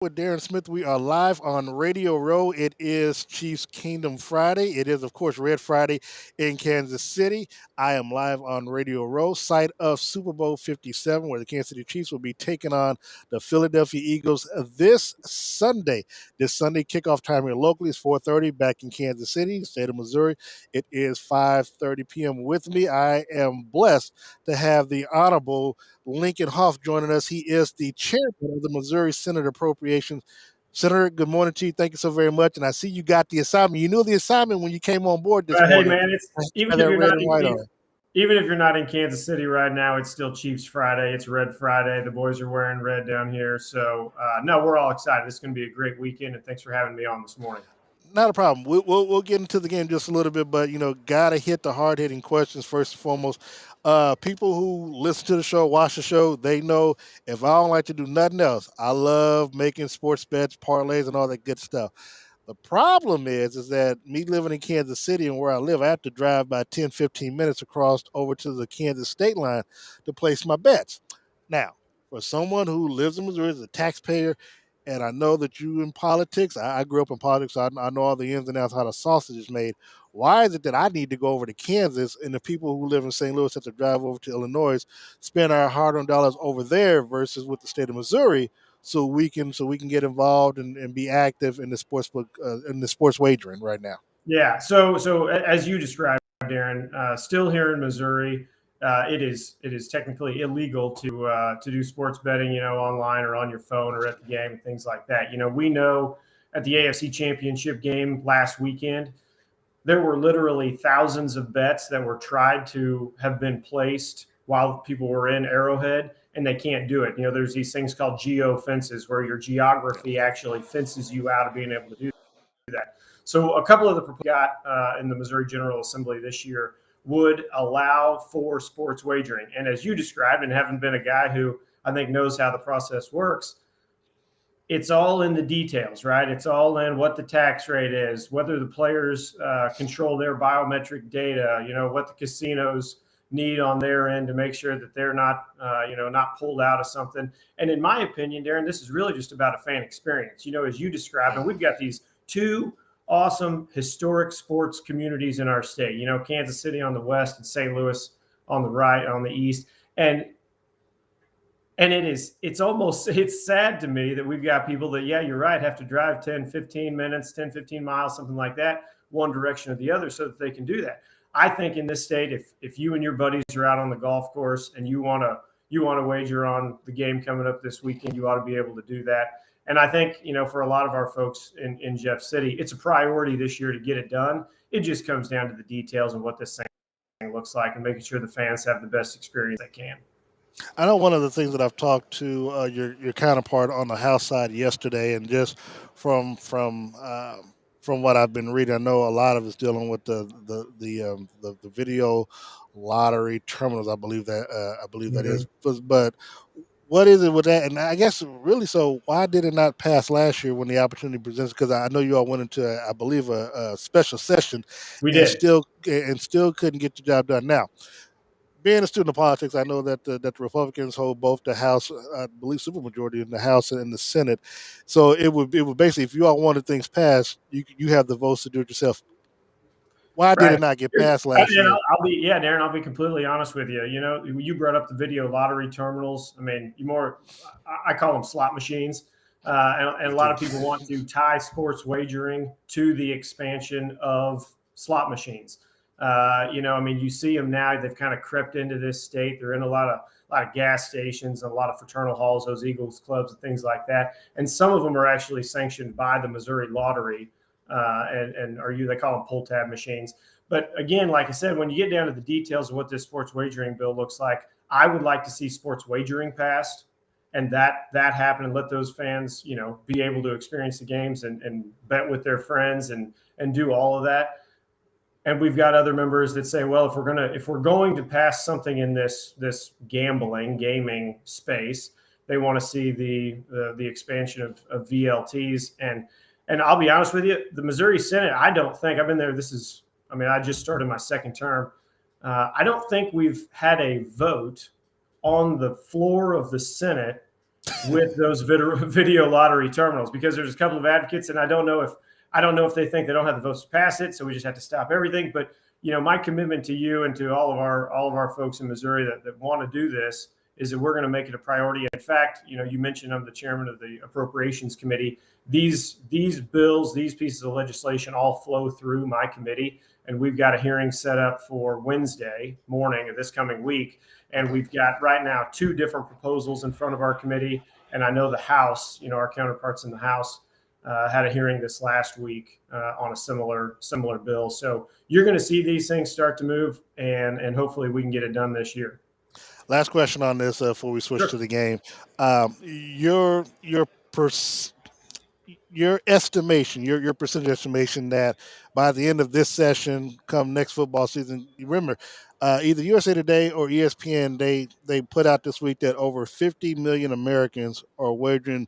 With Darren Smith. We are live on Radio Row. It is Chiefs Kingdom Friday. It is, of course, Red Friday in Kansas City. I am live on Radio Row, site of Super Bowl 57, where the Kansas City Chiefs will be taking on the Philadelphia Eagles this Sunday. This Sunday kickoff time here locally is 4:30 back in Kansas City, state of Missouri. It is 5:30 p.m. With me, I am blessed to have the Honorable Lincoln Hough joining us. He is the chairman of the Missouri Senate Appropriations. Senator, good morning to you. Thank you so very much. And I see you got the assignment. You knew the assignment when you came on board this Hey morning. man, it's even Had if that you're red not and in white on. even if you're not in Kansas City right now, it's still Chiefs Friday. It's Red Friday. The boys are wearing red down here, so no, we're all excited. This is going to be a great weekend, and thanks for having me on this morning. Not a problem. We'll get into the game just a little bit, but gotta hit the hard hitting questions first and foremost. People who listen to the show, watch the show, they know if I don't like to do nothing else, I love making sports bets, parlays, and all that good stuff. The problem is that me living in Kansas City and where I live, I have to drive by 10, 15 minutes across over to the Kansas state line to place my bets. Now, for someone who lives in Missouri as a taxpayer, and I know that you in politics, I grew up in politics, so I know all the ins and outs how the sausage is made. Why is it that I need to go over to Kansas and the people who live in St. Louis have to drive over to Illinois, spend our hard-earned dollars over there versus with the state of Missouri, so we can get involved and be active in the sports book in the sports wagering right now. Yeah. So as you described, Darren, still here in Missouri, it is technically illegal to do sports betting, online or on your phone or at the game and things like that. We know at the AFC Championship game last weekend, there were literally thousands of bets that were tried to have been placed while people were in Arrowhead, and they can't do it. There's these things called geo fences where your geography actually fences you out of being able to do that. So a couple of the proposals got in the Missouri General Assembly this year would allow for sports wagering. And as you described, and having been a guy who I think knows how the process works, it's all in the details, right? It's all in what the tax rate is, whether the players control their biometric data, what the casinos need on their end to make sure that they're not, not pulled out of something. And in my opinion, Darren, this is really just about a fan experience, as you described. And we've got these two awesome historic sports communities in our state, Kansas City on the west and St. Louis on the right, on the east. And it's sad to me that we've got people that, yeah, you're right, have to drive 10, 15 minutes, 10, 15 miles, something like that, one direction or the other so that they can do that. I think in this state, if you and your buddies are out on the golf course and you want to wager on the game coming up this weekend, you ought to be able to do that. And I think, for a lot of our folks in Jeff City, it's a priority this year to get it done. It just comes down to the details and what this thing looks like and making sure the fans have the best experience they can. I know one of the things that I've talked to your counterpart on the House side yesterday, and just from what I've been reading, I know a lot of it's dealing with the video lottery terminals. I believe that is, but what is it with that? And I guess really, so why did it not pass last year when the opportunity presents? Because I know you all went into, I believe, a special session We and did. still couldn't get the job done. Now, being a student of politics, I know that the Republicans hold both the House, I believe, supermajority in the House and in the Senate. So it would basically, if you all wanted things passed, you have the votes to do it yourself. Why did Right. it not get passed last And year? Darren, I'll be completely honest with you. You brought up the video lottery terminals. I mean, I call them slot machines. And a lot of people want to tie sports wagering to the expansion of slot machines. You see them now. They've kind of crept into this state. They're in a lot of gas stations, and a lot of fraternal halls, those Eagles clubs, and things like that. And some of them are actually sanctioned by the Missouri Lottery, they call them pull tab machines. But again, like I said, when you get down to the details of what this sports wagering bill looks like, I would like to see sports wagering passed, and that happen, and let those fans, be able to experience the games and bet with their friends and do all of that. And we've got other members that say, well, if we're going to pass something in this gaming space, they want to see the expansion of VLTs. And I'll be honest with you, the Missouri Senate, I don't think I've been there. I just started my second term. I don't think we've had a vote on the floor of the Senate with those video lottery terminals, because there's a couple of advocates, and I don't know if they think they don't have the votes to pass it, so we just have to stop everything. But my commitment to you and to all of our folks in Missouri that want to do this is that we're going to make it a priority. In fact, you mentioned I'm the chairman of the Appropriations Committee. These bills, these pieces of legislation all flow through my committee, and we've got a hearing set up for Wednesday morning of this coming week. And we've got right now 2 different proposals in front of our committee. And I know the House, our counterparts in the House, had a hearing this last week on a similar bill. So you're going to see these things start to move, and hopefully we can get it done this year. Last question on this before we switch Sure. to the game. Your estimation, your percentage estimation that by the end of this session, come next football season, you remember, either USA Today or ESPN, they put out this week that over 50 million Americans are wagering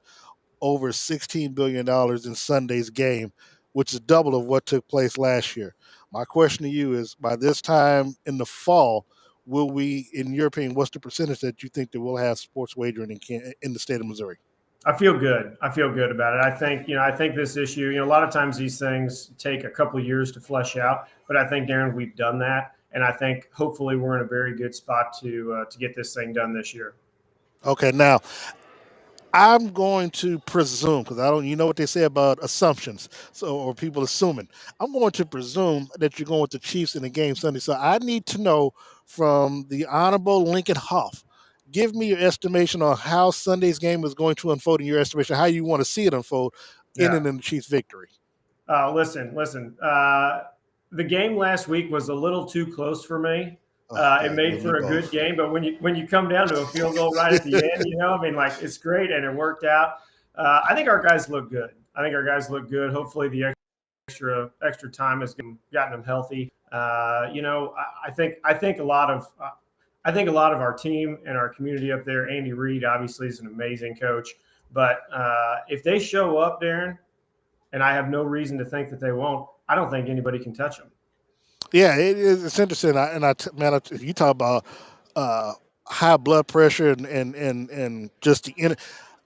over $16 billion in Sunday's game, which is double of what took place last year. My question to you is, by this time in the fall, will we, in your opinion, what's the percentage that you think that we'll have sports wagering in the state of Missouri? I feel good. I feel good about it. I think this issue, a lot of times these things take a couple of years to flesh out, but I think, Darren, we've done that. And I think hopefully we're in a very good spot to get this thing done this year. Okay, now I'm going to presume, because I don't, you know what they say about assumptions, or people assuming. I'm going to presume that you're going with the Chiefs in the game Sunday. So I need to know from the Honorable Lincoln Hough. Give me your estimation on how Sunday's game is going to unfold, in your estimation, how you want to see it unfold, ending in the Chiefs' victory. Listen. The game last week was a little too close for me. It made for a good game, but when you come down to a field goal right at the end, it's great, and it worked out. I think our guys look good. Hopefully, the extra time has gotten them healthy. I think a lot of our team and our community up there. Andy Reid obviously is an amazing coach, but if they show up, Darren, and I have no reason to think that they won't, I don't think anybody can touch them. Yeah, it's interesting. You talk about high blood pressure and just the.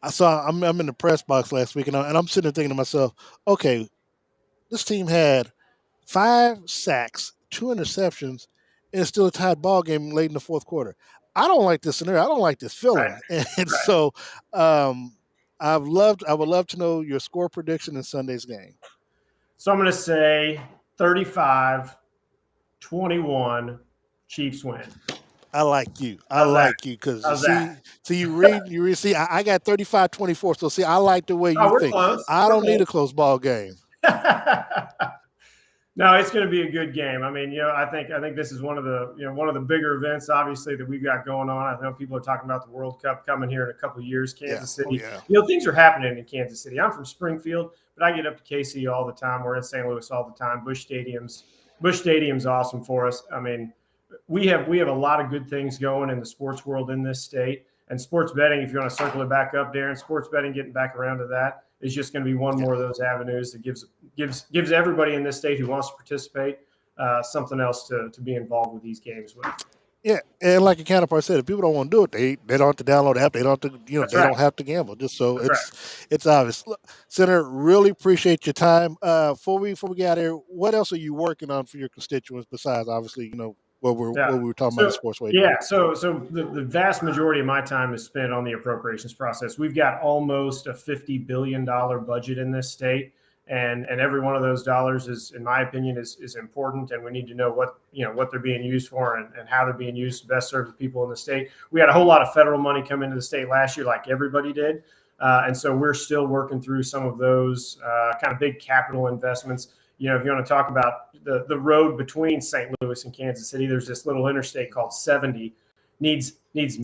I'm in the press box last week, and I'm sitting there thinking to myself, okay, this team had 5 sacks, 2 interceptions, and it's still a tied ball game late in the fourth quarter. I don't like this scenario. I don't like this feeling, right. And so I would love to know your score prediction in Sunday's game. So I'm going to say 35-21, Chiefs win. I like you. Because you read. See, I got 35-24. So see, I like the way you think. Close. I don't need a close ball game. No, it's going to be a good game. I mean, I think this is one of the bigger events, obviously, that we've got going on. I know people are talking about the World Cup coming here in a couple of years, Kansas City. Oh, yeah. Things are happening in Kansas City. I'm from Springfield, but I get up to KC all the time. We're in St. Louis all the time. Busch Stadium's awesome for us. I mean, we have a lot of good things going in the sports world in this state. And sports betting, if you want to circle it back up, Darren, sports betting, getting back around to that, is just going to be one more of those avenues that gives everybody in this state who wants to participate something else to be involved with these games with. Yeah, and like your counterpart said, if people don't want to do it, they don't have to download the app. They don't have to, don't have to gamble. Just so it's obvious. Look, Senator, really appreciate your time. Before we get out of here, what else are you working on for your constituents besides obviously, what we were talking about the sports wagering? Yeah, so the vast majority of my time is spent on the appropriations process. We've got almost a $50 billion budget in this state. And every one of those dollars is, in my opinion, is important, and we need to know what they're being used for and how they're being used to best serve the people in the state. We had a whole lot of federal money come into the state last year, like everybody did, and so we're still working through some of those kind of big capital investments. If you want to talk about the road between St. Louis and Kansas City, there's this little interstate called 70. Needs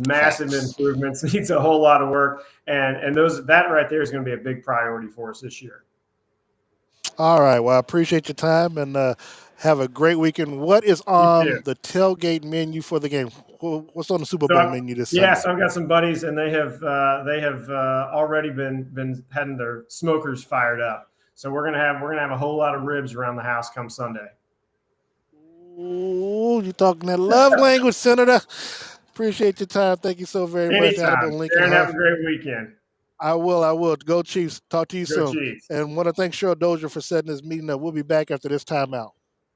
massive improvements, needs a whole lot of work, and that right there is going to be a big priority for us this year. All right. Well, I appreciate your time, and have a great weekend. What is on the tailgate menu for the game? What's on the Super Bowl menu this Sunday? Yeah, so I've got some buddies, and they have already been having their smokers fired up. So we're gonna have a whole lot of ribs around the house come Sunday. Ooh, you're talking that love language, Senator. Appreciate your time. Thank you so very much, Anytime. Hannibal Lincoln. Darren, have a great weekend. I will. Go Chiefs. Talk to you Go soon. Chiefs. And want to thank Cheryl Dozier for setting this meeting up. We'll be back after this timeout.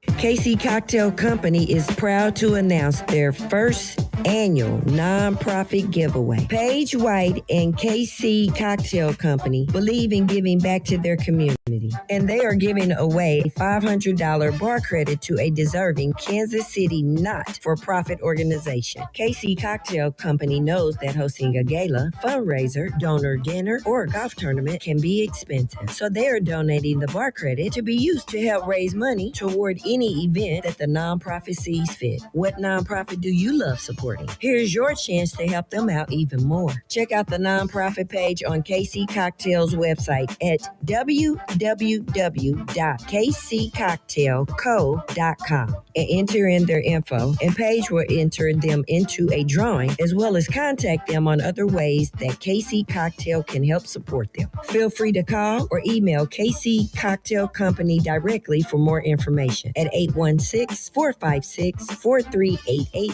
KC Cocktail Company is proud to announce their first annual nonprofit giveaway. Paige White and KC Cocktail Company believe in giving back to their community, and they are giving away a $500 bar credit to a deserving Kansas City not-for-profit organization. KC Cocktail Company knows that hosting a gala, fundraiser, donor dinner, or golf tournament can be expensive, so they are donating the bar credit to be used to help raise money toward any event that the nonprofit sees fit. What nonprofit do you love supporting? Here's your chance to help them out even more. Check out the nonprofit page on KC Cocktail's website at www.kccocktailco.com and enter in their info, and Paige will enter them into a drawing, as well as contact them on other ways that KC Cocktail can help support them. Feel free to call or email KC Cocktail Company directly for more information at 816-456-4388